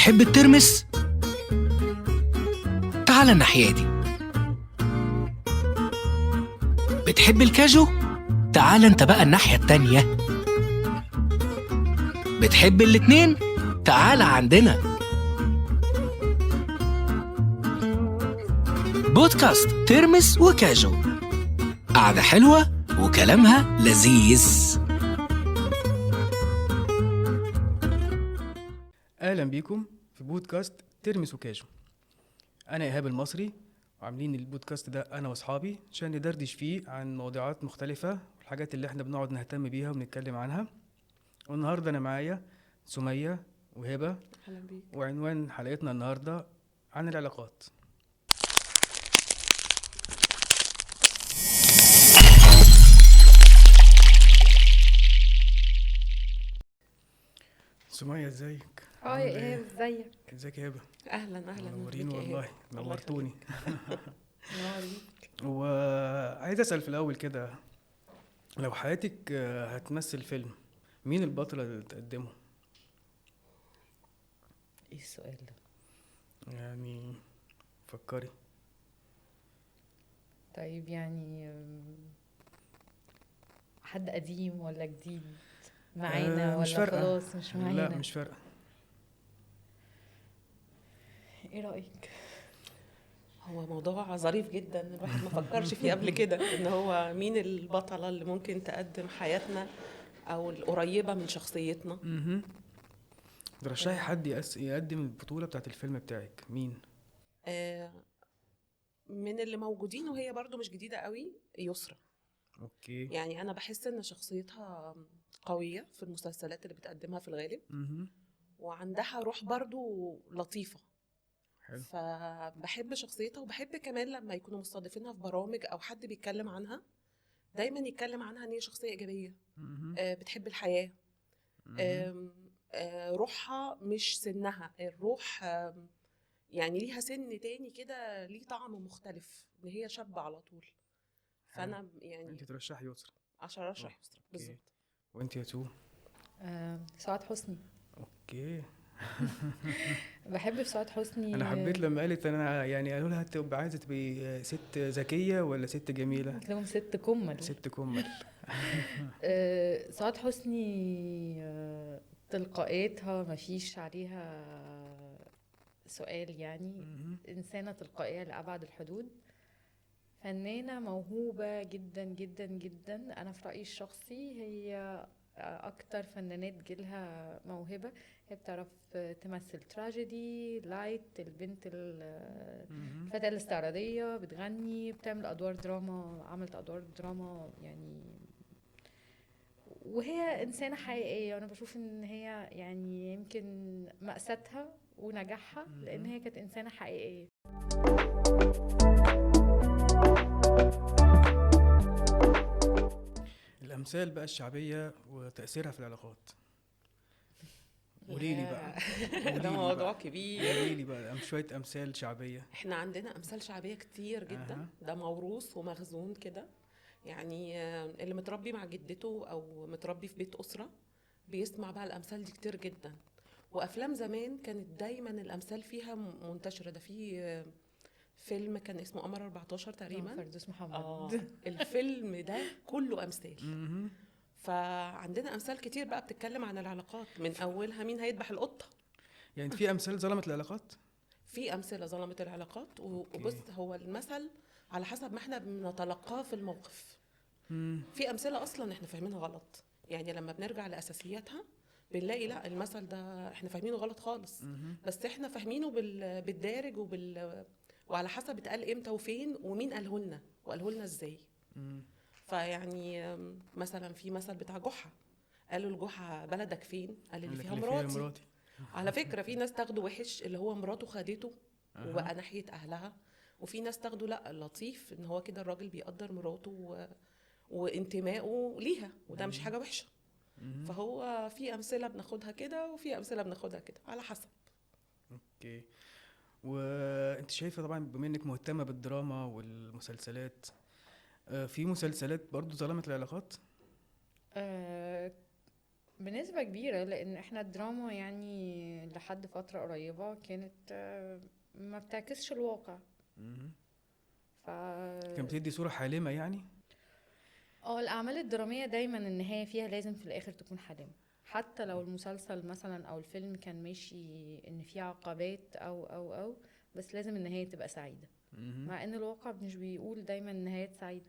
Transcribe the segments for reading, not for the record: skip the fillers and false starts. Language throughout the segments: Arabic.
بتحب الترمس؟ تعال الناحية دي. بتحب الكاجو؟ تعال انت بقى الناحية التانية. بتحب الاتنين؟ تعال عندنا. بودكاست ترمس وكاجو، قعدة حلوة وكلامها لذيذ. اهلا بيكم في بودكاست ترمس وكاجو. انا ايهاب المصري، وعاملين البودكاست ده انا واصحابي عشان ندردش فيه عن موضوعات مختلفه والحاجات اللي احنا بنقعد نهتم بيها ونتكلم عنها. والنهارده انا معايا سمية وهبه، اهلا بيك. وعنوان حلقتنا النهارده عن العلاقات. سمية ازيك؟ يا عاملة ايهاب، ازيك؟ ازيك يا هبه؟ اهلا منورين بيك يا والله، إيهاب. الله نورتوني. يخليك. منور بيك. وعايز اسال في الاول كده، لو حياتك هتمثل فيلم، مين البطلة اللي تقدمه؟ ايه السؤال ده؟ يعني فكري. طيب يعني حد قديم ولا جديد معانا مش ولا فارقة. خلاص مش معانا؟ لا مش فارقة. ايه رأيك؟ هو موضوع ظريف جدا، الواحد ما فكرش فيه قبل كده ان هو مين البطلة اللي ممكن تقدم حياتنا او القريبة من شخصيتنا. ترشحي حد يقدم البطولة بتاعت الفيلم بتاعك، مين؟ آه، من اللي موجودين وهي برضو مش جديدة قوي، يسرا. اوكي. يعني انا بحس ان شخصيتها قوية في المسلسلات اللي بتقدمها في الغالب، وعندها روح برضو لطيفة. حلو. فبحب شخصيتها، وبحب كمان لما يكونوا مستضيفينها في برامج او حد بيتكلم عنها دايما يتكلم عنها ان هي شخصية ايجابية. بتحب الحياة. روحها مش سنها الروح، يعني ليها سن تاني كده، ليه طعم مختلف ان هي شابة على طول. فانا يعني انت ترشحي يسرا؟ عشان ارشح يسرا بالظبط. وانت يا تو؟ سعاد حسني. اوكي. بحب في سعاد حسني. انا حبيت لما قالت، انا يعني قالوا لها تبقى عايزة تبقي ست ذكية ولا ست جميلة؟ قلت لهم ست كمل. ست كمل. سعاد حسني، تلقائيتها مفيش عليها سؤال يعني. إنسانة تلقائية لأبعد الحدود، فنانة موهوبة جدا جدا جدا. أنا في رأيي الشخصي هي أكتر فنانات جيلها موهبة. هي بتعرف تمثل تراجيدي، لايت، البنت الفتاة الاستعراضية، بتغني، بتعمل أدوار دراما، عملت أدوار دراما يعني. وهي إنسانة حقيقية، وأنا بشوف إن هي يعني يمكن مأساتها ونجاحها لأن هي كانت إنسانة حقيقية. الأمثال بقى الشعبية وتأثيرها في العلاقات، قوليلي بقى. ده موضوع كبير. قوليلي بقى شوية أمثال شعبية. احنا عندنا امثال شعبيه كتير جدا. ده موروث ومخزون كده. يعني اللي متربي مع جدته او متربي في بيت اسره بيسمع بقى الامثال دي كتير جدا. وافلام زمان كانت دايما الامثال فيها منتشره. ده في فيلم كان اسمه قمر 14 تقريبا، فردوس محمد. الفيلم ده كله امثال. فعندنا امثال كتير بقى بتتكلم عن العلاقات، من اولها مين هيذبح القطه. يعني في أمثال ظلمت العلاقات؟ في امثله ظلمت العلاقات. وبص، هو المثل على حسب ما احنا بنتلقاه في الموقف. في امثله اصلا احنا فاهمينها غلط، يعني لما بنرجع لاساسياتها بنلاقي لا، المثل ده احنا فاهمينه غلط خالص. بس احنا فاهمينه بالدارج وعلى حسب اتقال امتى وفين ومين قاله لنا وقاله لنا ازاي. فيعني مثلا في مثل بتاع جحا، قالوا لجحا بلدك فين؟ قال اللي فيها مراتي. على فكرة في ناس تاخده وحش، اللي هو مراته خدته وبقى ناحية أهلها. وفي ناس تاخده لا، لطيف، إن هو كده الراجل بيقدر مراته وانتمائه ليها، وده مش حاجة وحشة. فهو في أمثلة بناخدها كده وفي أمثلة بناخدها كده على حسب. اوكي. وانت شايفة طبعا بما انك مهتمة بالدراما والمسلسلات، في مسلسلات برضو ظلمت العلاقات؟ بنسبة كبيرة، لأن احنا الدراما يعني لحد فترة قريبة كانت ما بتعكسش الواقع. ف كان بتدي صورة حالمة يعني. الأعمال الدرامية دايما النهاية فيها لازم في الآخر تكون حالمة، حتى لو المسلسل مثلا أو الفيلم كان ماشي إن فيه عقبات أو بس لازم النهاية تبقى سعيدة، مع إن الواقع مش بيقول دايما النهايات سعيدة.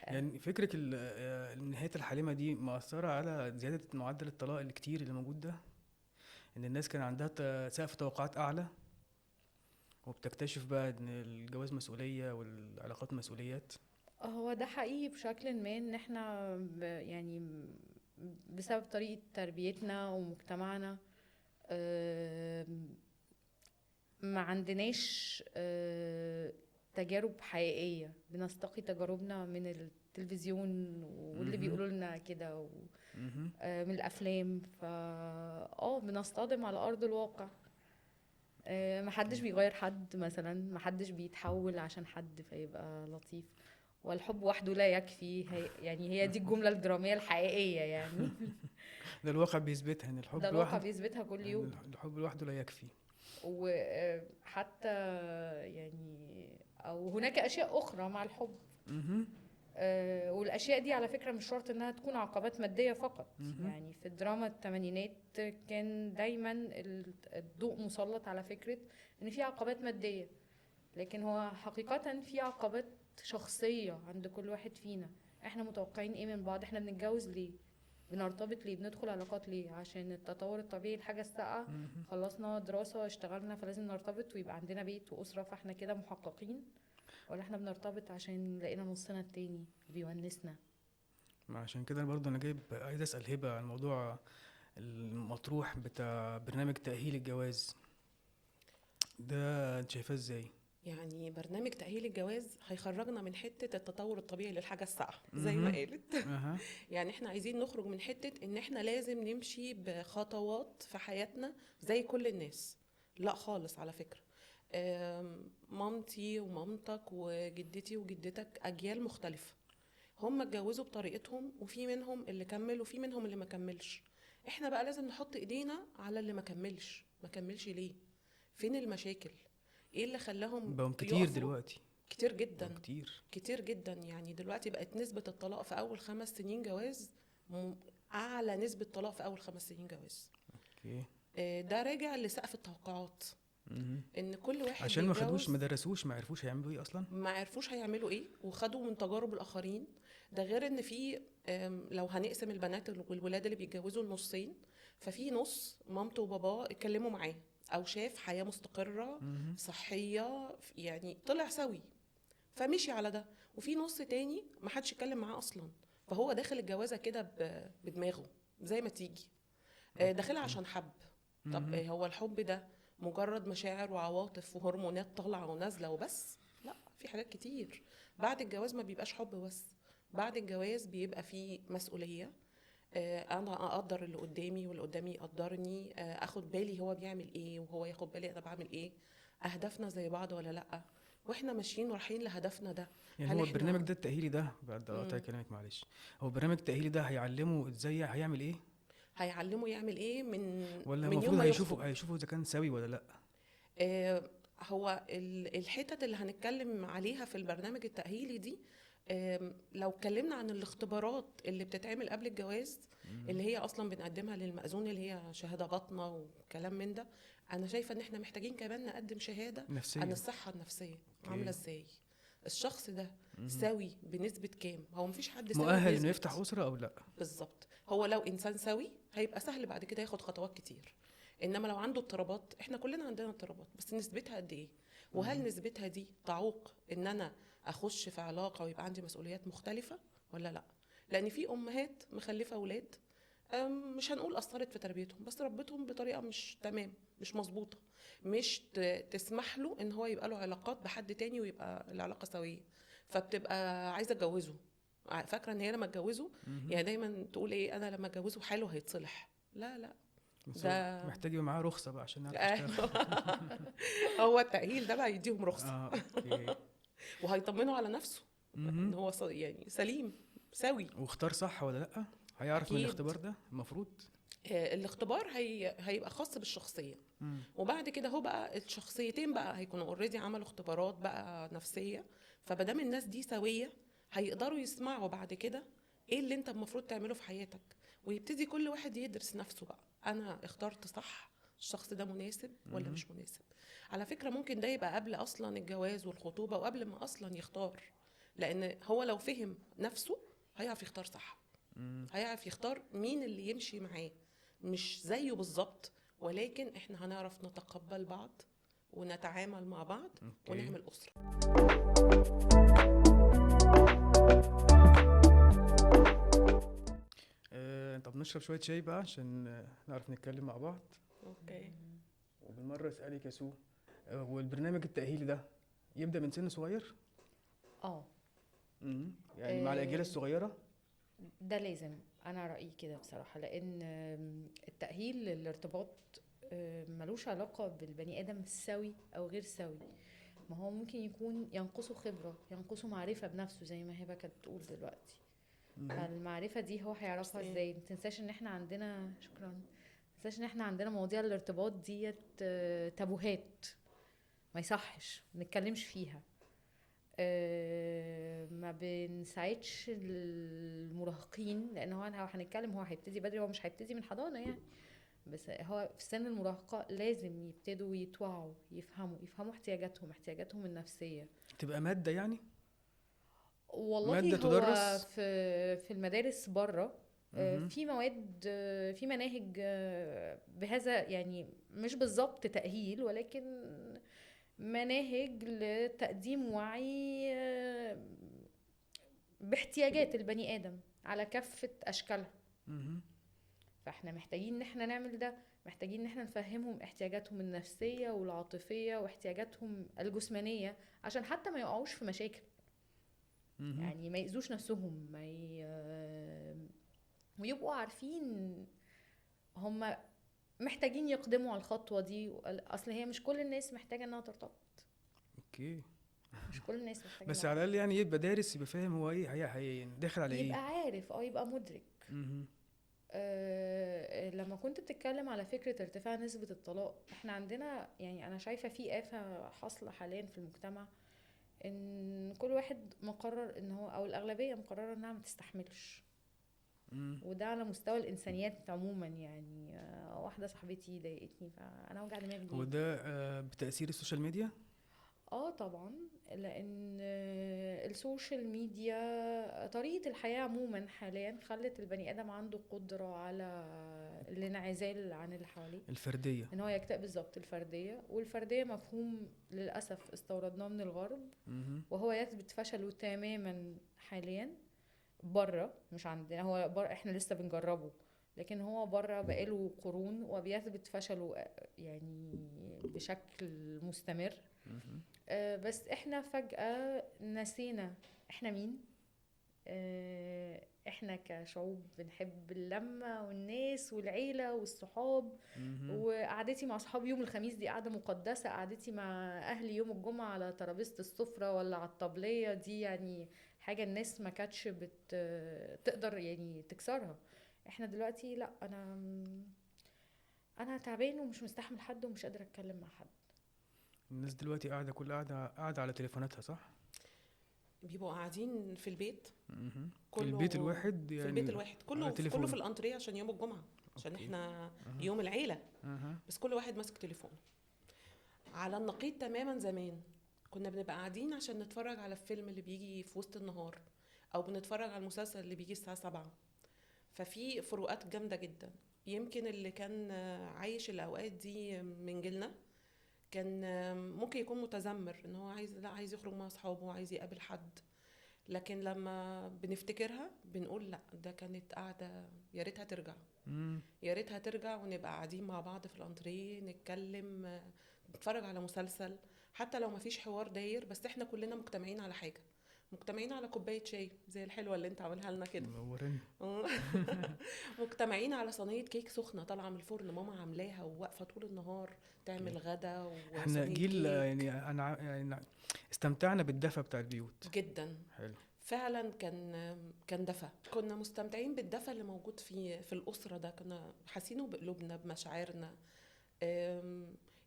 يعني فكرة النهاية الحالمة دي مأثرة على زيادة معدل الطلاق الكتير اللي موجود ده، ان الناس كان عندها سقف توقعات اعلى، وبتكتشف بقى ان الجواز مسؤولية والعلاقات مسؤوليات. هو ده حقيقي بشكل ما، ان احنا يعني بسبب طريقة تربيتنا ومجتمعنا ما عندناش تجارب حقيقية، بنستقي تجاربنا من التلفزيون واللي بيقولوا لنا كده من الافلام. بنصطدم على ارض الواقع. محدش بيغير حد مثلا، محدش بيتحول عشان حد فيبقى لطيف، والحب وحده لا يكفي. يعني هي دي الجملة الدرامية الحقيقية يعني. ده الواقع بيثبتها ان ده الحب الواقع لوحده، بيثبتها كل يوم. الحب لوحده لا يكفي. وحتى يعني او هناك اشياء اخرى مع الحب. والاشياء دي على فكرة مش شرط انها تكون عقبات مادية فقط. يعني في الدراما الثمانينات كان دايما الضوء مسلط على فكرة ان في عقبات مادية، لكن هو حقيقة في عقبات شخصية عند كل واحد فينا. احنا متوقعين ايه من بعض؟ احنا بنتجوز ليه؟ بنرتبط ليه؟ بندخل علاقات ليه؟ عشان التطور الطبيعي الحاجة الساقعة، خلصنا دراسة اشتغلنا فلازم نرتبط ويبقى عندنا بيت وأسرة فاحنا كده محققين؟ ولا احنا بنرتبط عشان لقينا نصنا التاني بيونسنا؟ ما عشان كده برضه انا عايز اسال هبه عن الموضوع المطروح بتاع برنامج تاهيل الجواز ده، انت شايفاه ازاي؟ يعني برنامج تأهيل الجواز هيخرجنا من حتة التطور الطبيعي للحاجة الساقعة زي ما قالت. يعني احنا عايزين نخرج من حتة ان احنا لازم نمشي بخطوات في حياتنا زي كل الناس. لا خالص على فكرة. مامتي ومامتك وجدتي وجدتك أجيال مختلفة، هم اتجوزوا بطريقتهم، وفي منهم اللي كمل وفي منهم اللي ما كملش. احنا بقى لازم نحط ايدينا على اللي ما كملش ليه؟ فين المشاكل؟ ايه اللي خلاهم بقوا كتير يقفوا؟ دلوقتي كتير جدا، كتير جدا. يعني دلوقتي بقت نسبة الطلاق في أول 5 سنين جواز أعلى نسبة طلاق في أول 5 سنين جواز. اوكي. ده راجع لسقف التوقعات. ان كل واحد عشان ما درسوش، ما عرفوش هيعملوا ايه اصلا، ما عرفوش هيعملوا ايه، وخدوا من تجارب الاخرين. ده غير ان في لو هنقسم البنات والولاد اللي بيتجوزوا النصين، ففي نص مامته وباباه اتكلموا معاه او شاف حياة مستقرة صحية، يعني طلع سوي فمشي على ده. وفي نص تاني ما حدش اتكلم معاه اصلا، فهو داخل الجوازة كده بدماغه زي ما تيجي، داخلها عشان حب. طب هو الحب ده مجرد مشاعر وعواطف وهرمونات طالعه ونازله وبس؟ لا، في حاجات كتير. بعد الجواز ما بيبقاش حب بس، بعد الجواز بيبقى فيه مسؤوليه. انا اقدر اللي قدامي واللي قدامي يقدرني، اخد بالي هو بيعمل ايه وهو ياخد بالي انا بعمل ايه، اهدافنا زي بعض ولا لا، واحنا ماشيين رايحين لهدفنا ده. يعني هو البرنامج ده التأهيلي ده، بعد قطع كلامك معلش، هو البرنامج التأهيلي ده هيعلمه ازاي هيعمل ايه؟ هيعلمه يعمل ايه ولا من المفروض يوم ما هيشوفوا اذا كان سوي ولا لا؟ هو الحتت اللي هنتكلم عليها في البرنامج التأهيلي دي، لو اتكلمنا عن الاختبارات اللي بتتعمل قبل الجواز، اللي هي اصلا بنقدمها للمأذون، اللي هي شهادة باطنة وكلام من ده، انا شايفة ان احنا محتاجين كمان نقدم شهادة نفسية عن الصحة النفسية عاملة ازاي، الشخص ده سوي بنسبة كام. هو مفيش حد سوي مؤهل انه يفتح أسرة او لا. بالظبط. هو لو انسان سوي هيبقى سهل بعد كده ياخد خطوات كتير. انما لو عنده اضطرابات، احنا كلنا عندنا اضطرابات، بس نسبتها قد ايه؟ وهل نسبتها دي تعوق ان انا اخش في علاقه ويبقى عندي مسؤوليات مختلفه ولا لا؟ لان في امهات مخلفه اولاد، مش هنقول اثرت في تربيتهم، بس ربتهم بطريقه مش تمام، مش مظبوطه، مش تسمح له ان هو يبقى له علاقات بحد تاني ويبقى العلاقه سويه، فبتبقى عايزه اتجوزه، فاكره ان هي لما اتجوزه يعني دايما تقول ايه، انا لما اتجوزه حاله هيتصلح. لا لا، ده محتاج يبقى معاه رخصه بقى عشان نعرف نشتغل. هو التأهيل ده بقى يديهم رخصه. اوكي. وهيطمنوا على نفسه ان هو يعني سليم سوي. واختار صح ولا لا؟ هيعرف من أكيد. الاختبار ده المفروض؟ الاختبار هيبقى خاص بالشخصيه، وبعد كده هو بقى الشخصيتين بقى هيكونوا اوريدي عملوا اختبارات بقى نفسيه، فمادام الناس دي سويه هيقدروا يسمعوا بعد كده ايه اللي انت المفروض تعمله في حياتك، ويبتدي كل واحد يدرس نفسه بقى، انا اخترت صح، الشخص ده مناسب ولا مش مناسب. على فكره ممكن ده يبقى قبل اصلا الجواز والخطوبه، وقبل ما اصلا يختار، لان هو لو فهم نفسه هيعرف يختار صح، هيعرف يختار مين اللي يمشي معاه، مش زيه بالظبط، ولكن احنا هنعرف نتقبل بعض ونتعامل مع بعض ونعمل أسرة. طب نشرب شويه شاي بقى عشان نعرف نتكلم مع بعض. اوكي. وبالمره اسالك يا سو، والبرنامج التاهيلي ده يبدا من سن صغير؟ يعني مع الاجيال الصغيره؟ ده لازم، انا رايي كده بصراحه، لان التاهيل للارتباط ملوش علاقه بالبني ادم سوي او غير سوي. ما هو ممكن يكون ينقصه خبره، ينقصه معرفه بنفسه زي ما هبه كانت بتقول دلوقتي. فالمعرفه دي هو هيعرفها ازاي؟ ما تنساش ان احنا عندنا، شكرا، ما تنساش ان احنا عندنا مواضيع الارتباط ديت تابوهات، ما يصحش ما نتكلمش فيها. ما بنساعدش المراهقين، لان هو هنتكلم، هو هيبتدي بدري، هو مش هيبتدي من حضانه يعني، بس هو في سن المراهقه لازم يبتدوا يتوعوا، يفهموا احتياجاتهم النفسيه. تبقى ماده يعني؟ والله مادة هو تدرس؟ في المدارس بره في مواد، في مناهج بهذا، يعني مش بالظبط تأهيل، ولكن مناهج لتقديم وعي باحتياجات البني آدم على كافة أشكالها. فاحنا محتاجين ان احنا نعمل ده، محتاجين ان احنا نفهمهم احتياجاتهم النفسية والعاطفية واحتياجاتهم الجسمانية، عشان حتى ما يقعوش في مشاكل، يعني ما يأذوش نفسهم، ويبقوا عارفين هم محتاجين يقدموا على الخطوة دي. اصل هي مش كل الناس محتاجة انها ترتبط. اوكي. مش كل الناس محتاجة بس على الاقل يعني يبقى دارس، يبقى فاهم هو ايه، هي داخل على ايه، يبقى عارف، يبقى مدرك. لما كنت بتتكلم على فكرة ارتفاع نسبة الطلاق، احنا عندنا يعني انا شايفة في آفة حاصلة حاليا في المجتمع، ان كل واحد مقرر ان هو، او الاغلبية مقررة انها ما تستحملش. وده على مستوى الانسانيات عموما، يعني واحدة صاحبتي ضايقتني فانا وجع دماغي. هو ده بتأثير السوشيال ميديا؟ طبعا، لان السوشيال ميديا، طريقة الحياة عموما حاليا خلت البني ادم عنده قدرة على الانعزال عن اللي حواليه، الفردية، ان هو يكتئب. بالظبط، الفردية. والفردية مفهوم للأسف استوردناه من الغرب، وهو يثبت فشله تماما حاليا بره، مش عندنا. هو بره احنا لسه بنجربه، لكن هو بره بقاله قرون وبيثبت فشله يعني بشكل مستمر. بس احنا فجأة نسينا احنا مين. احنا كشعوب بنحب اللمة والناس والعيلة والصحاب، وقعدتي مع صحابي يوم الخميس دي قعدة مقدسة، قعدتي مع اهلي يوم الجمعة على ترابيزة السفرة ولا على الطبلية دي، يعني حاجة الناس ما كانتش تقدر يعني تكسرها. احنا دلوقتي لا، انا تعبان ومش مستحمل حد ومش قادرة اتكلم مع حد. الناس دلوقتي قاعدة على تليفوناتها، صح؟ بيبقوا قاعدين في البيت، في البيت الواحد يعني، في البيت الواحد كله في الانتريه عشان يوم الجمعه، عشان احنا يوم العيله. بس كل واحد ماسك تليفونه على النقيض تماما. زمان كنا بنبقى قاعدين عشان نتفرج على الفيلم اللي بيجي في وسط النهار، او بنتفرج على المسلسل اللي بيجي الساعه 7. ففي فروقات جامده جدا. يمكن اللي كان عايش الاوقات دي من جيلنا كان ممكن يكون متذمر ان هو عايز يخرج مع اصحابه وعايز يقابل حد، لكن لما بنفتكرها بنقول لا، ده كانت قاعده يا ريتها ترجع. يا ريتها ترجع ونبقى قاعدين مع بعض في الانتريه، نتكلم، نتفرج على مسلسل، حتى لو مفيش حوار داير، بس احنا كلنا مجتمعين على حاجه، مجتمعين على كوبايه شاي زي الحلوه اللي انت عاملها لنا كده، مجتمعين على صينيه كيك سخنه طالعه من الفرن ماما عاملاها وواقفه طول النهار تعمل غدا. احنا جيل يعني انا يعني استمتعنا بالدفى بتاع البيوت جدا. حلو. فعلا كان دفى، كنا مستمتعين بالدفى اللي موجود في الأسرة ده، كنا حاسينه بقلوبنا بمشاعرنا.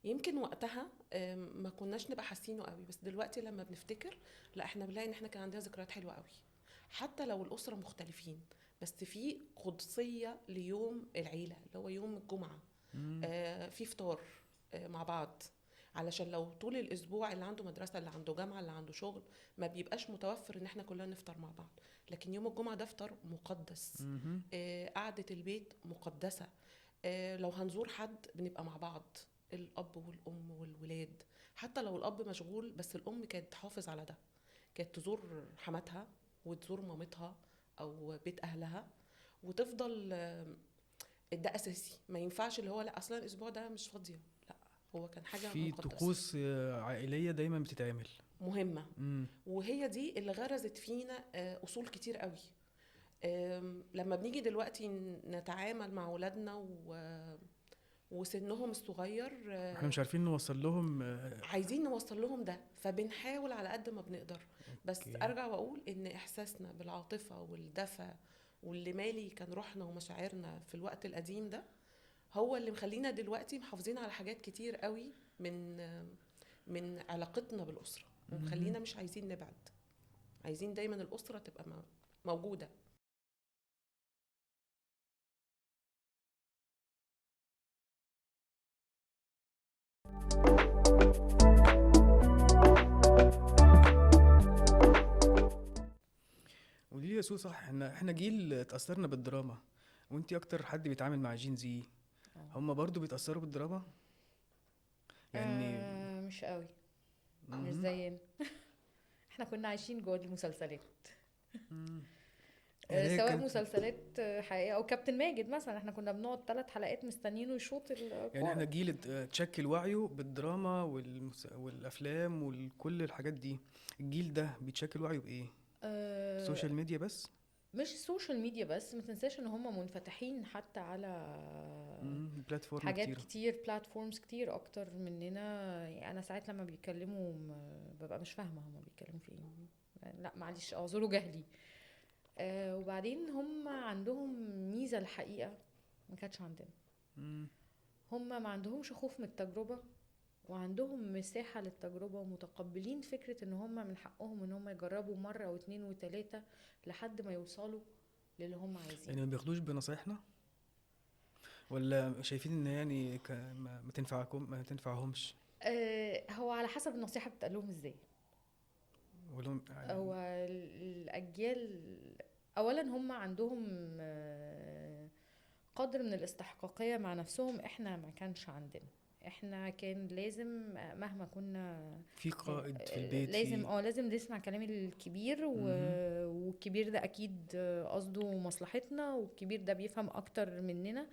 يمكن وقتها ما كناش نبقى حاسينه قوي، بس دلوقتي لما بنفتكر لا احنا بنلاقي ان احنا كان عندنا ذكريات حلوة قوي، حتى لو الأسرة مختلفين، بس في قدسية ليوم العيلة اللي هو يوم الجمعة. في فطار مع بعض، علشان لو طول الاسبوع اللي عنده مدرسه اللي عنده جامعه اللي عنده شغل ما بيبقاش متوفر ان احنا كلنا نفطر مع بعض، لكن يوم الجمعه ده فطار مقدس. قعده البيت مقدسه. لو هنزور حد بنبقى مع بعض، الاب والام والولاد، حتى لو الاب مشغول بس الام كانت تحافظ على ده، كانت تزور حماتها وتزور مامتها او بيت اهلها وتفضل. ده اساسي، ما ينفعش اللي هو لا اصلا الاسبوع ده مش فاضيه، لا هو كان حاجه في مقدسه طقوس عائليه دايما بتتعمل. مهمه. وهي دي اللي غرزت فينا اصول كتير قوي. لما بنيجي دلوقتي نتعامل مع اولادنا وسنهم الصغير، احنا مش عارفين نوصل لهم عايزين نوصل لهم ده، فبنحاول على قد ما بنقدر. بس أوكي. ارجع واقول ان احساسنا بالعاطفه والدفى واللي مالي كان روحنا ومشاعرنا في الوقت القديم ده هو اللي مخلينا دلوقتي محافظين على حاجات كتير قوي من علاقتنا بالأسرة، ومخلينا مش عايزين نبعد، عايزين دايما الأسرة تبقى موجودة. ودي يا سو صح، احنا جيل اتأثرنا بالدراما، وانتي اكتر حد بيتعامل مع جين زي، هم برضو بيتأثروا بالدراما يعني؟ مش قوي، مش زينا. احنا كنا عايشين جوه المسلسلات. يعني هي سواء كانت مسلسلات حقيقية او كابتن ماجد مثلا، احنا كنا بنقعد 3 حلقات مستنيينه يشوط يعني احنا الكورة. جيل تشكل وعيه بالدراما والافلام وكل الحاجات دي. الجيل ده بيتشكل وعيه بايه؟ سوشيال ميديا بس؟ مش السوشيال ميديا بس، ما تنساش ان هم منفتحين حتى على بلاتفورم حاجات كتير. كتير، بلاتفورمز كتير اكتر مننا. يعني انا ساعات لما بيتكلموا ببقى مش فاهمه هم بيتكلموا في ايه، لا معلش اعذروا جهلي. وبعدين هم عندهم ميزه الحقيقه ما كانتش عندنا. هم ما عندهمش خوف من التجربه، وعندهم مساحه للتجربه، ومتقبلين فكره ان هم من حقهم ان هم يجربوا مره واثنين وثلاثه لحد ما يوصلوا للي هم عايزينه. يعني ما بياخدوش بنصايحنا، ولا شايفين ان يعني ما ما تنفعهمش؟ هو على حسب النصيحه بتقال لهم ازاي. ولهم هو الأجيال أولا هم عندهم قدر من الاستحقاقية مع نفسهم، احنا ما كانش عندنا. احنا كان لازم مهما كنا في قائد في البيت، لازم نسمع كلام الكبير والكبير ده اكيد قصده مصلحتنا، والكبير ده بيفهم اكتر مننا.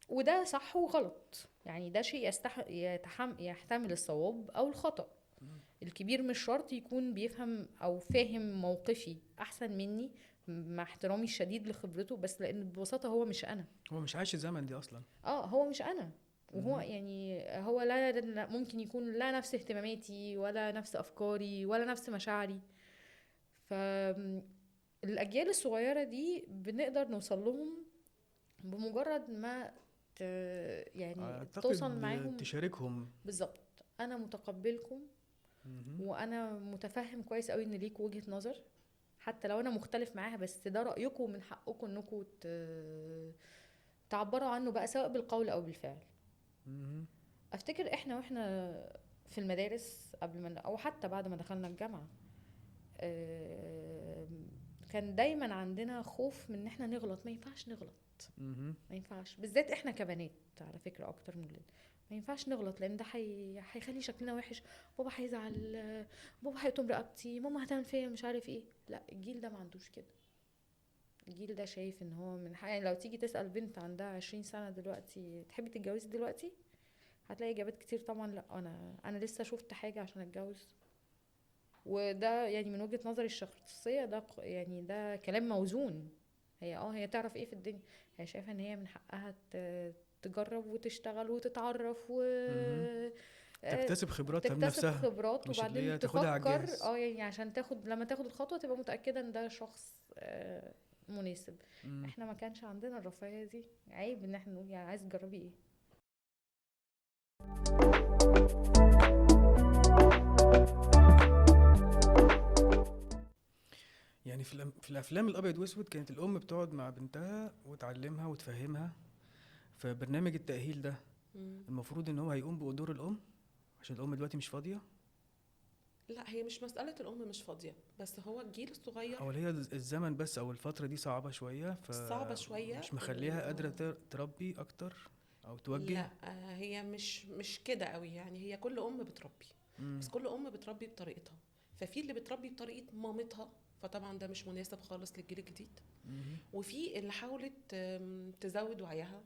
وده صح وغلط، يعني ده شيء يحتمل الصواب او الخطأ. الكبير مش شرط يكون بيفهم او فاهم موقفي احسن مني، مع احترامي الشديد لخبرته، بس لان ببساطه هو مش انا، هو مش عايش الزمن دي اصلا. هو مش انا. وهو يعني هو لا ممكن يكون لا نفس اهتماماتي ولا نفس افكاري ولا نفس مشاعري. فالاجيال الصغيره دي بنقدر نوصل لهم بمجرد ما يعني توصل معاهم، تشاركهم بالظبط. انا متقبلكم، وانا متفهم كويس قوي ان ليك وجهة نظر، حتى لو انا مختلف معاها، بس ده رأيكم، من حقكم انكم تعبروا عنه بقى، سواء بالقول او بالفعل. افتكر واحنا في المدارس قبل ما او حتى بعد ما دخلنا الجامعة، كان دايما عندنا خوف من ان احنا نغلط. ما ينفعش نغلط، ما ينفعش، بالذات احنا كبنات على فكرة اكتر من الولاد. ما ينفعش نغلط، لان ده هيخلي شكلنا وحش، بابا هيزعل، بابا هيقطم رقبتي، ماما هتعمل فيا مش عارف ايه. لا، الجيل ده ما عندوش كده. الجيل ده شايف ان هو من حق. يعني لو تيجي تسأل بنت عندها 20 سنة دلوقتي تحبي تتجوزي دلوقتي، هتلاقي اجابات كتير طبعا لا، انا لسه شفت حاجة عشان اتجوز. وده يعني من وجهة نظري الشخصية ده يعني ده كلام موزون. هي تعرف ايه في الدنيا، هي شايفة ان هي من حقها تجرب وتشتغل وتتعرف تكتسب خبراتها من تكتسب نفسها، خبرات مش اللي هي وبعدين تاخدها على تفكر الجاهز. يعني عشان لما تاخد الخطوة تبقى متأكدة ان ده شخص مناسب. احنا ما كانش عندنا الرفاهية دي، عيب ان احنا نقول يعني عايز تجربي ايه. يعني في الافلام الابيض واسود كانت الام بتقعد مع بنتها وتعلمها وتفهمها. فبرنامج التأهيل ده المفروض ان هو هيقوم بدور الام، عشان الام دلوقتي مش فاضية. لا، هي مش مسألة الأم مش فاضية، بس هو الجيل الصغير او هي الزمن بس او الفترة دي صعبة شوية، صعبة شوية مش مخليها قادرة تربي اكتر او توجه. لا، هي مش كده قوي، يعني هي كل أم بتربي، بس كل أم بتربي بطريقتها. ففي اللي بتربي بطريقة مامتها، فطبعا ده مش مناسب خالص للجيل الجديد. وفي اللي حاولت تزود وعيها،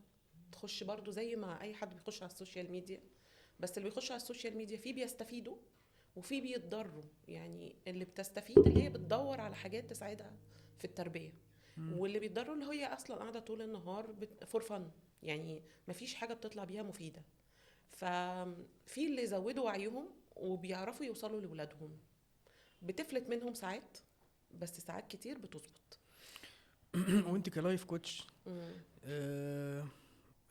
تخش برضو زي ما أي حد بيخش على السوشيال ميديا، بس اللي بيخش على السوشيال ميديا فيه بيستفيدوا وفي بيتضروا. يعني اللي بتستفيد اللي هي بتدور على حاجات تساعدها في التربية، واللي بيتضروا اللي هي أصلا قاعدة طول النهار فور فن، يعني مفيش حاجة بتطلع بيها مفيدة. ففي اللي يزودوا وعيهم وبيعرفوا يوصلوا لولادهم، بتفلت منهم ساعات، بس ساعات كتير بتظبط. وانت كلايف كوتش،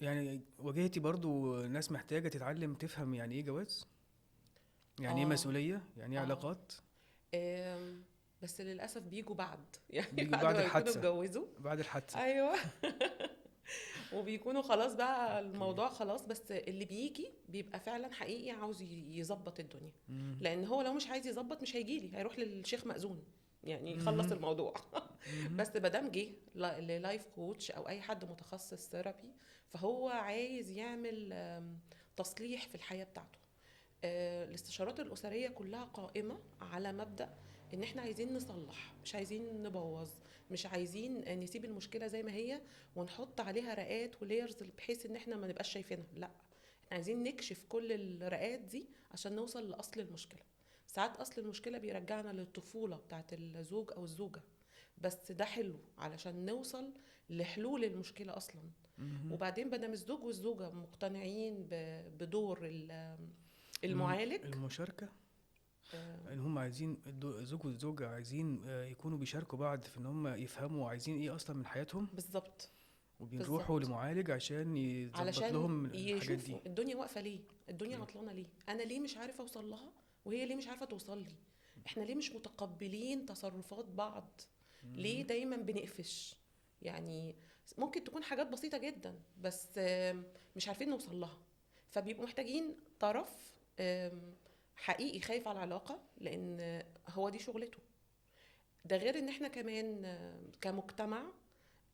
يعني واجهتي برضو ناس محتاجة تتعلم تفهم يعني ايه جواز، يعني ايه مسؤولية، يعني ايه علاقات. بس للأسف بيجوا يعني بيجوا بعد بعد ما يكونوا الحادثة، اتجوزوا. بعد الحادثة. ايوه. وبيكونوا خلاص بقى أوكي. الموضوع خلاص، بس اللي بيجي بيبقى فعلا حقيقي عاوز يظبط الدنيا. لان هو لو مش عايز يظبط مش هيجيلي، هيروح للشيخ مأذون يعني يخلص الموضوع. بس مادام جه للايف كوتش او اي حد متخصص ثيرابي، فهو عايز يعمل تصليح في الحياة بتاعته. الاستشارات الأسرية كلها قائمة على مبدأ ان احنا عايزين نصلح، مش عايزين نبوظ، مش عايزين نسيب المشكلة زي ما هي ونحط عليها رقات وليرز بحيث ان احنا ما نبقاش شايفينها. لا، احنا عايزين نكشف كل الرقات دي عشان نوصل لأصل المشكلة. ساعات أصل المشكلة بيرجعنا للطفولة بتاعت الزوج أو الزوجة، بس ده حلو علشان نوصل لحلول المشكلة أصلا. وبعدين بدل الزوج والزوجة مقتنعين بدور المعالج، المشاركة، ان هم عايزين الزوج والزوجة عايزين يكونوا بيشاركوا بعض في ان هم يفهموا عايزين ايه اصلا من حياتهم. بالظبط. وبيروحوا لمعالج عشان يظبط لهم الحاجات دي. الدنيا واقفة ليه، الدنيا عطلانة ليه، انا ليه مش عارفة اوصل لها وهي ليه مش عارفة توصل لي، احنا ليه مش متقبلين تصرفات بعض، ليه دايما بنقفش. يعني ممكن تكون حاجات بسيطة جدا بس مش عارفين نوصل لها. فبيبقوا محتاجين طرف حقيقي خايف على العلاقة، لأن هو دي شغلته. ده غير ان احنا كمان كمجتمع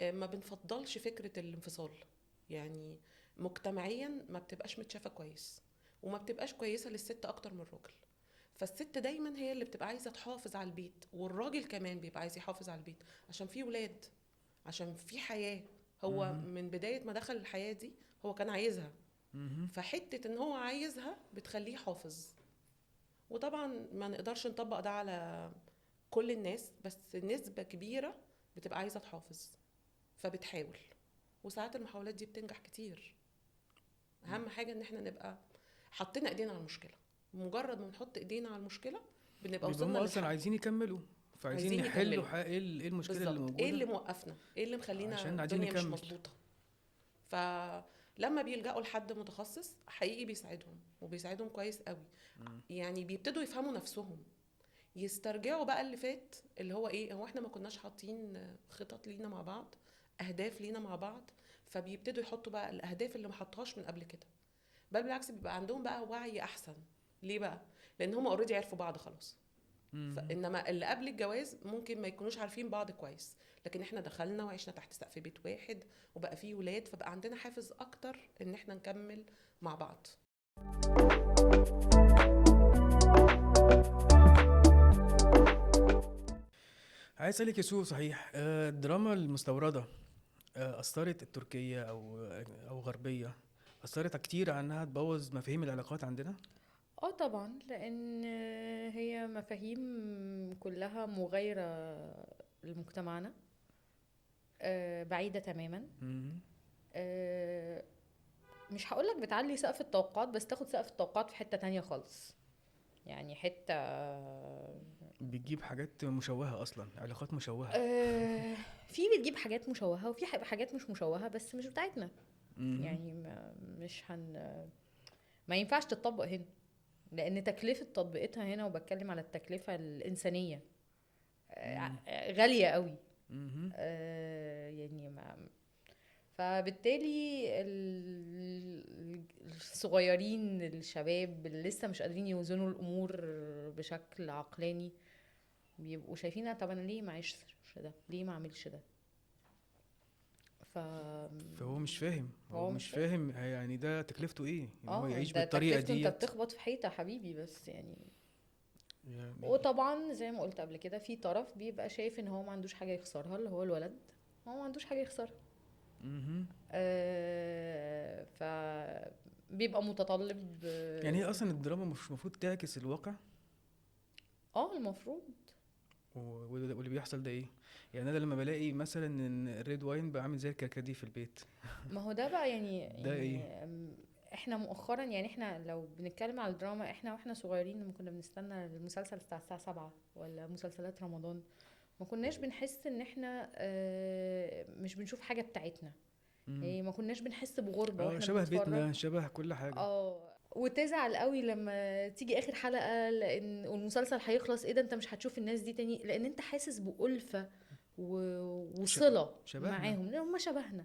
ما بنفضلش فكرة الانفصال، يعني مجتمعيا ما بتبقاش متشافة كويس، وما بتبقاش كويسة للست أكتر من الراجل. فالست دايما هي اللي بتبقى عايزة تحافظ على البيت، والراجل كمان بيبقى عايز يحافظ على البيت عشان في ولاد، عشان في حياة. هو من بداية ما دخل الحياة دي هو كان عايزها، فحتة ان هو عايزها بتخليه حافظ. وطبعا ما نقدرش نطبق ده على كل الناس، بس نسبة كبيرة بتبقى عايزة تحافظ فبتحاول، وساعات المحاولات دي بتنجح كتير. اهم حاجة ان احنا نبقى حطينا ايدينا على المشكلة. مجرد ما نحط ايدينا على المشكلة بنبقى وصلنا هم اصلا عايزين يكملوا، فعايزين يحلوا ايه المشكلة اللي موجودة، ايه اللي موقفنا، ايه اللي مخلينا عشان عايزين الدنيا مش نكمل. مظبوطة. فلما بيلجأوا لحد متخصص حقيقي بيساعدهم، وبيساعدهم كويس قوي. يعني بيبتدوا يفهموا نفسهم، يسترجعوا بقى اللي فات، اللي هو ايه، هو احنا ما كناش حاطين خطط لينا مع بعض، اهداف لينا مع بعض. فبيبتدوا يحطوا بقى الاهداف اللي ما حطهاش من قبل كده، بل بالعكس بيبقى عندهم بقى وعي احسن. ليه بقى؟ لان هم اوريدي عرفوا بعض خلاص. انما اللي قبل الجواز ممكن ما يكونوش عارفين بعض كويس، لكن احنا دخلنا وعشنا تحت سقف بيت واحد وبقى فيه ولاد، فبقى عندنا حافز اكتر ان احنا نكمل مع بعض. عايز اسالك يا سو، صحيح الدراما المستورده اثرت، التركيه او غربيه، اثرت كتير على انها تبوظ مفاهيم العلاقات عندنا؟ طبعا، لان هي مفاهيم كلها مغايرة لمجتمعنا، بعيدة تماما. مش هقولك بتعلي سقف التوقعات، بس تاخد سقف التوقعات في حتة تانية خالص، يعني حتة بتجيب حاجات مشوهة اصلا، علاقات مشوهة. في بتجيب حاجات مشوهة، وفي حاجات مش مشوهة بس مش بتاعتنا. يعني مش ما ينفعش تطبق هنا، لان تكلفة تطبيقتها هنا، وبتكلم على التكلفة الإنسانية غالية قوي. يعني فبالتالي الصغيرين الشباب اللي لسه مش قادرين يوزنوا الامور بشكل عقلاني بيبقوا شايفين طب انا ليه ما اعيش ده، ليه ما اعملش ده. فهو مش فاهم، هو مش فاهم يعني ده تكلفته ايه ان هو يعيش ده بالطريقه تكلفته، دي. انت بتخبط في حيطه حبيبي. بس يعني وطبعا زي ما قلت قبل كده، في طرف بيبقى شايف ان هو ما عندوش حاجه يخسرها، اللي هو الولد، هو ما عندوش حاجه يخسرها. فبيبقى متطلب. يعني هي اصلا الدراما مش المفروض تعكس الواقع؟ المفروض. واللي بيحصل ده ايه؟ يعني انا لما بلاقي مثلا ان الريد واين بقى عامل زي الكركديه في البيت، ما هو ده بقى يعني ده يعني ايه؟ احنا مؤخرا، يعني احنا لو بنتكلم على الدراما، احنا واحنا صغيرين لما كنا بنستنى المسلسل بتاع الساعة 7 ولا مسلسلات رمضان، ما كناش بنحس ان احنا مش بنشوف حاجة بتاعتنا. يعني ما كناش بنحس بغربة واحنا شبه بنتفرج. بيتنا، شبه كل حاجه. وتزعل قوي لما تيجي اخر حلقة لان والمسلسل هيخلص، ايه ده انت مش هتشوف الناس دي تاني، لان انت حاسس بألفة وصلة شبهنا. معاهم، لان هم شبهنا.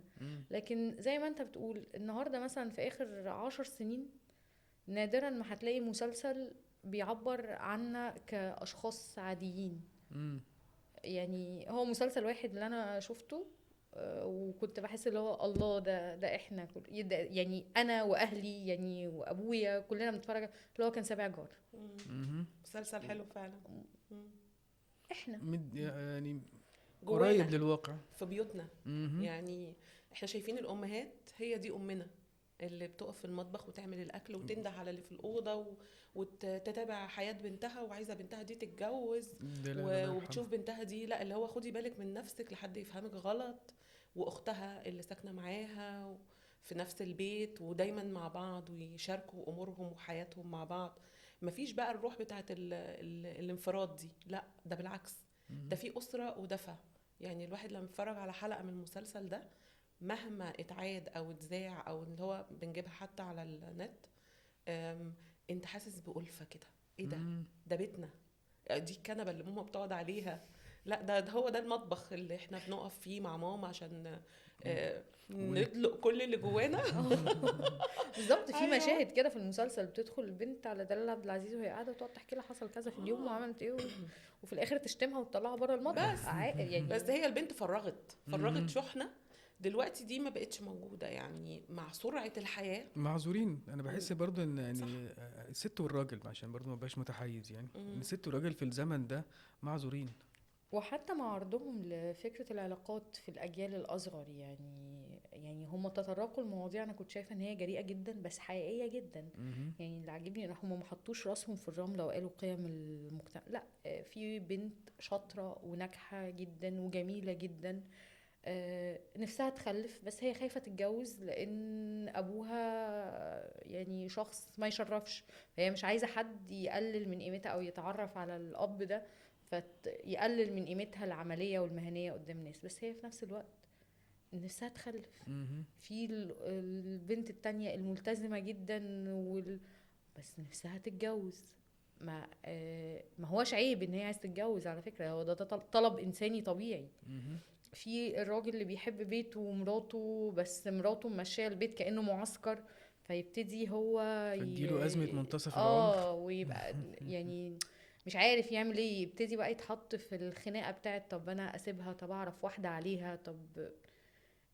لكن زي ما انت بتقول النهاردة مثلا في اخر 10 سنين نادرا ما هتلاقي مسلسل بيعبر عنا كأشخاص عاديين. يعني هو مسلسل واحد اللي انا شفته وكنت بحس اللي هو الله، ده احنا يعني انا واهلي يعني وابويا كلنا بنتفرج، اللي هو كان سابع جار. مسلسل حلو فعلا. احنا يعني جوانا قريب للواقع في بيوتنا. يعني احنا شايفين الامهات هي دي امنا اللي بتقف في المطبخ وتعمل الاكل وتنده على اللي في الاوضه وتتابع حياه بنتها، وعايزه بنتها دي تتجوز وبتشوف بنتها دي لا اللي هو خدي بالك من نفسك لحد يفهمك غلط، واختها اللي ساكنه معاها في نفس البيت ودايما مع بعض ويشاركوا امورهم وحياتهم مع بعض. مفيش بقى الروح بتاعت الانفراد دي، لا ده بالعكس، ده في اسره ودفى. يعني الواحد لما يتفرج على حلقه من المسلسل ده مهما اتعاد او اتذاع او اللي هو بنجيبها حتى على النت، انت حاسس بألفة كده. ايه ده بيتنا، دي الكنبه اللي ماما بتقعد عليها، لا ده هو ده المطبخ اللي احنا بنقف فيه مع ماما عشان ندلق كل اللي جوانا. بالظبط. في مشاهد كده في المسلسل بتدخل البنت على دلال عبد العزيز وهي قاعده وتقعد تحكي لها حصل كذا في اليوم وعملت ايه وفي الاخر تشتمها وتطلعها بره المطبخ. يعني بس هي البنت فرغت شحنه دلوقتي دي ما بقتش موجوده. يعني مع سرعه الحياه معذورين. انا بحس برضو ان يعني الست والراجل، عشان برضو ما بقاش متحيز، يعني الست والراجل في الزمن ده معذورين. وحتى مع عرضهم لفكرة العلاقات في الأجيال الأصغر، يعني هم تطرقوا المواضيع أنا كنت شايفة إن هي جريئة جدا بس حقيقية جدا. يعني اللي عجبني إن هم ما حطوش راسهم في الرملة وقالوا قيم المجتمع، لا، في بنت شاطرة وناجحة جدا وجميلة جدا، نفسها تخلف بس هي خايفة تتجوز لأن أبوها يعني شخص ما يشرفش، هي مش عايزة حد يقلل من قيمتها أو يتعرف على الأب ده فيقلل من قيمتها العملية والمهنية قدام الناس، بس هي في نفس الوقت نفسها تخلف. في البنت التانية الملتزمة جدا بس نفسها تتجوز. ما هوش عيب ان هي عايز تتجوز على فكرة، هو ده طلب انساني طبيعي. في الراجل اللي بيحب بيته ومراته بس مراته ماشيه البيت كأنه معسكر، فيبتدي هو تديله أزمة منتصف العمر ويبقى يعني مش عارف يعمل ايه، يبتدي بقى يتحط في الخناقه بتاعت طب انا اسيبها، طب اعرف واحده عليها، طب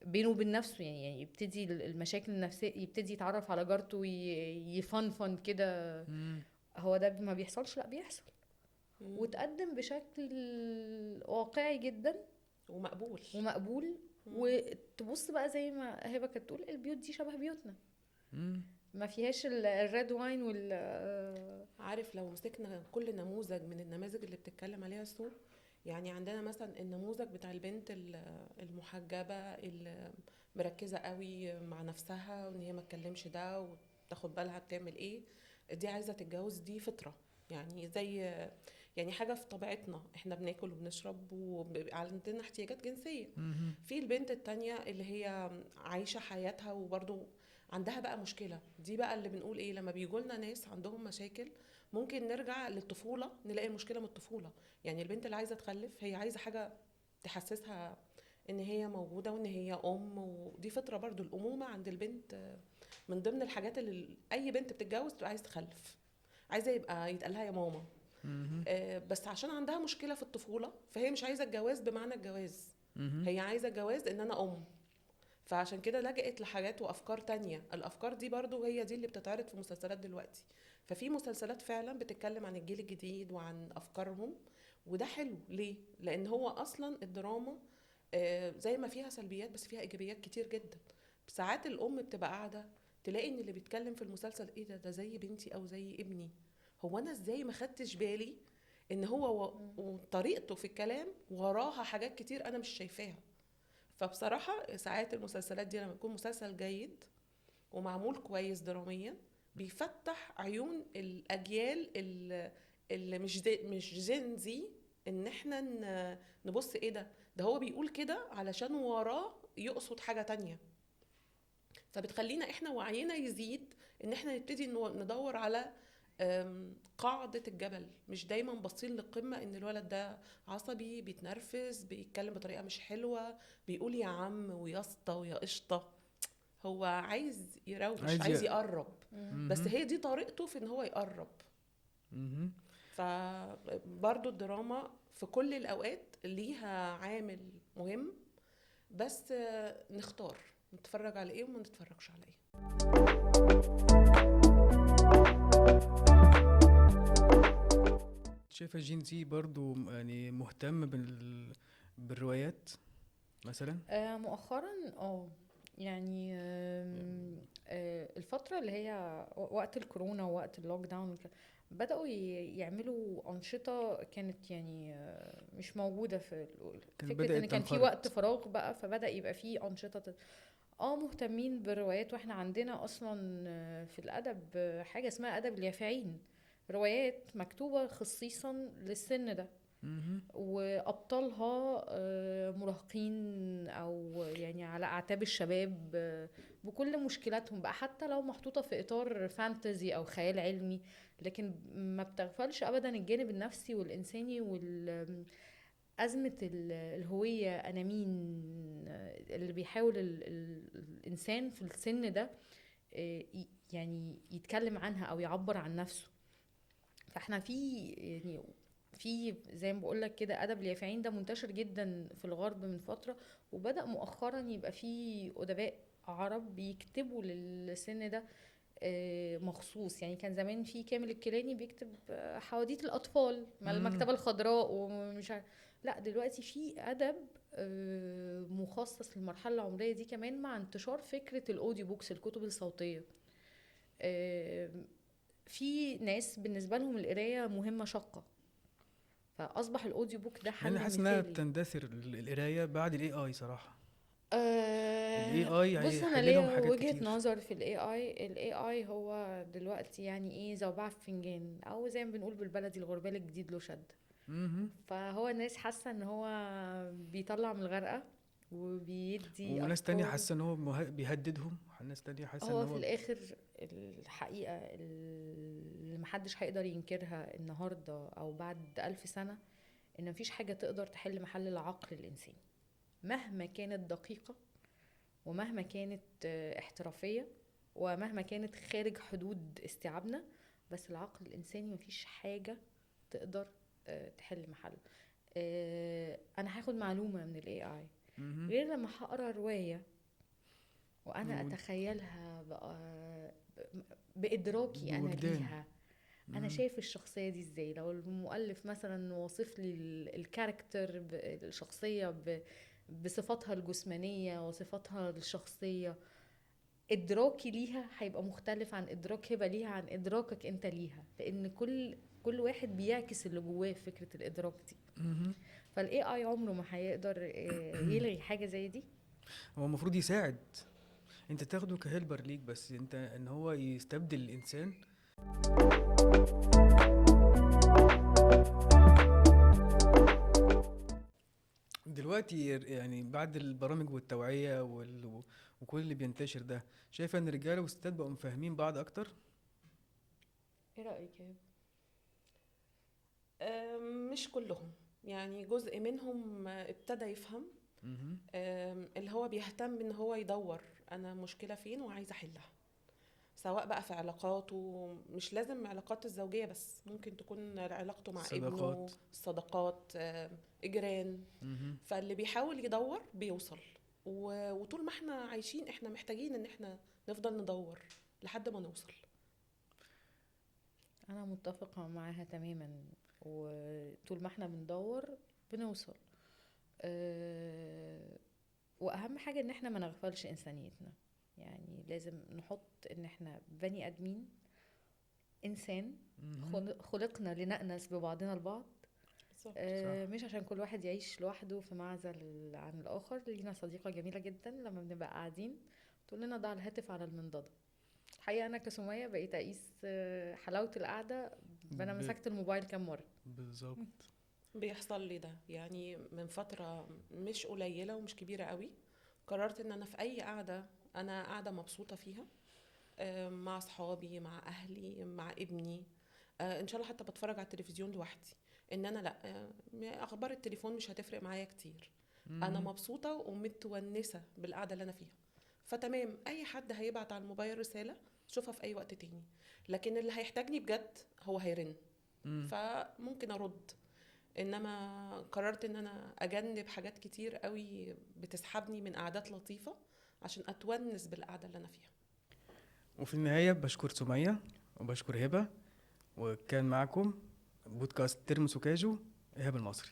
بينه وبين نفسه يعني يبتدي المشاكل النفسيه، يبتدي يتعرف على جارته يفنفن كده. هو ده ما بيحصلش، لا بيحصل وتقدم بشكل واقعي جدا ومقبول. وتبص بقى زي ما هبه كانت تقول، البيوت دي شبه بيوتنا، ما فيهاش الريد واين عارف لو مسكنا كل نموذج من النماذج اللي بتتكلم عليها سو، يعني عندنا مثلا النموذج بتاع البنت المحجبه اللي مركزه قوي مع نفسها وان هي ما تكلمش ده وتاخد بالها بتعمل ايه، دي عايزه تتجوز، دي فطره. يعني زي يعني حاجه في طبيعتنا، احنا بناكل وبنشرب وعندنا احتياجات جنسيه. في البنت التانية اللي هي عايشه حياتها وبرضو عندها بقى مشكله، دي بقى اللي بنقول ايه لما بيجولنا ناس عندهم مشاكل، ممكن نرجع للطفوله نلاقي المشكله من الطفوله. يعني البنت اللي عايزه تخلف هي عايزه حاجه تحسسها ان هي موجوده وان هي ام، ودي فطره برضو. الامومه عند البنت من ضمن الحاجات اللي اي بنت بتتجوز تبقى عايزه تخلف، عايزه يبقى يتقال لها يا ماما. بس عشان عندها مشكله في الطفوله فهي مش عايزه الجواز بمعنى الجواز، هي عايزه الجواز ان انا ام. فعشان كده لجأت لحاجات وافكار تانية. الافكار دي برضو هي دي اللي بتتعرض في مسلسلات دلوقتي. ففي مسلسلات فعلا بتتكلم عن الجيل الجديد وعن افكارهم، وده حلو. ليه؟ لان هو اصلا الدراما زي ما فيها سلبيات بس فيها ايجابيات كتير جدا. ساعات الام بتبقى قاعده تلاقي ان اللي بيتكلم في المسلسل ايه ده زي بنتي او زي ابني، هو انا ازاي ما خدتش بالي ان هو وطريقته في الكلام وراها حاجات كتير انا مش شايفاها. فبصراحه ساعات المسلسلات دي لما يكون مسلسل جيد ومعمول كويس دراميا بيفتح عيون الاجيال اللي مش جينزي، ان احنا نبص ايه ده هو بيقول كده علشان وراه يقصد حاجة تانية. فبتخلينا احنا وعينا يزيد ان احنا نبتدي ندور على قاعدة الجبل، مش دايما باصين للقمة ان الولد ده عصبي بيتنرفز بيتكلم بطريقة مش حلوة بيقول يا عم ويا اسطى ويا قشطة. هو عايز يروش، عايز يقرب، بس هي دي طريقته في ان هو يقرب. فبرضو الدراما في كل الأوقات ليها عامل مهم، بس نختار نتفرج على ايه وما نتفرجش على ايه. شايفة جين زي برضو يعني مهتم بالروايات مثلا؟ مؤخرا يعني الفترة اللي هي وقت الكورونا ووقت اللوك داون بدأوا يعملوا أنشطة كانت يعني مش موجودة في فكرة إن كان في وقت فراغ بقى، فبدأ يبقى في أنشطة مهتمين بالروايات. واحنا عندنا أصلا في الأدب حاجة اسمها أدب اليافعين، روايات مكتوبة خصيصا للسن ده وأبطالها مراهقين أو يعني على أعتاب الشباب بكل مشكلاتهم بقى، حتى لو محطوطة في إطار فانتزي أو خيال علمي، لكن ما بتغفلش أبدا الجانب النفسي والإنساني أزمة الهوية. أنا مين اللي بيحاول الإنسان في السن ده يعني يتكلم عنها أو يعبر عن نفسه. فاحنا في زي ما بقولك كده أدب اليافعين ده منتشر جدا في الغرب من فترة، وبدأ مؤخرا يبقى في أدباء عرب بيكتبوا للسن ده مخصوص. يعني كان زمان في كامل الكيلاني بيكتب حواديت الأطفال مع المكتبة الخضراء ومش لا دلوقتي في أدب مخصص للمرحلة العمرية دي كمان، مع انتشار فكرة الأوديو بوكس الكتب الصوتية. في ناس بالنسبة لهم القراية مهمة شاقة، فأصبح الأوديو بوك ده حل مثالي. أنا حاسس إنها بتندثر القراية بعد ال AI صراحة. ال AI بص أنا ليا وجهة نظر في ال AI هو دلوقتي يعني إيه زوبعة في فنجان، أو زي ما بنقول بالبلدي الغربال الجديد له شد. فهو الناس حاسة إن هو بيطلع من الغرقة وبيدي وناس تانية حاسة إن هو بيهددهم، ناس تانية حاسة إن هو في الآخر الحقيقة اللي محدش هيقدر ينكرها النهاردة أو بعد 1000 سنة، إن مفيش حاجة تقدر تحل محل العقل الإنساني مهما كانت دقيقة ومهما كانت احترافية ومهما كانت خارج حدود استيعابنا. بس العقل الإنساني مفيش حاجة تقدر تحل محله. أنا هاخد معلومة من ال AI غير لما هقرأ رواية وأنا أتخيلها بإدراكي أنا ليها. أنا شايف الشخصية دي إزاي، لو المؤلف مثلا وصف لي الكاركتر الشخصية بصفاتها الجسمانية وصفاتها الشخصية، إدراكي ليها هيبقى مختلف عن إدراك هبة ليها عن إدراكك أنت ليها، لأن كل واحد بيعكس اللي جواه في فكرة الإدراك دي. فال AI عمره ما هيقدر يلغي حاجة زي دي، هو المفروض يساعد، انت تاخده كهيلبر ليك، بس انت ان هو يستبدل الانسان. دلوقتي يعني بعد البرامج والتوعية وكل اللي بينتشر ده، شايفة ان الرجالة والستات بقوا فاهمين بعض اكتر؟ ايه رأيك يا مش كلهم، يعني جزء منهم ابتدى يفهم، مهم. اللي هو بيهتم ان هو يدور انا مشكلة فين وعايز احلها، سواء بقى في علاقاته، مش لازم علاقات الزوجية بس، ممكن تكون علاقته مع ابنه، صداقات. صداقات، جيران. مهم. فاللي بيحاول يدور بيوصل، وطول ما احنا عايشين احنا محتاجين ان احنا نفضل ندور لحد ما نوصل. انا متفقة معاها تماما، وطول ما احنا بندور بنوصل. أه واهم حاجة ان احنا ما نغفلش انسانيتنا، يعني لازم نحط ان احنا بني ادمين، انسان، مهم. خلقنا لنأنس ببعضنا البعض. بالظبط. صح. مش عشان كل واحد يعيش لوحده في معزل عن الآخر. لينا صديقة جميلة جدا لما بنبقى قاعدين تقول لنا ضع الهاتف على المنضدة. الحقيقة أنا كسمية بقيت أقيس حلاوة القعدة بأنا ب- مسكت الموبايل كام مرة. بالظبط. بيحصل لي ده، يعني من فترة مش قليلة ومش كبيرة قوي قررت ان انا في اي قعدة انا قاعدة مبسوطة فيها، مع اصحابي، مع اهلي، مع ابني، ان شاء الله حتى بتفرج على التلفزيون لوحدي، ان انا لا، اخبار التليفون مش هتفرق معايا كتير، انا مهم. مبسوطة ومتونسة بالقعدة اللي انا فيها. فتمام، اي حد هيبعت على الموبايل رسالة شوفها في اي وقت تاني، لكن اللي هيحتاجني بجد هو هيرن، مم. فممكن ارد. انما قررت ان انا اجنب حاجات كتير قوي بتسحبني من قعدات لطيفة عشان اتونس بالقعدة اللي انا فيها. وفي النهاية بشكر سمية وبشكر هبة، وكان معكم بودكاست ترمس وكاجو، إيهاب المصري.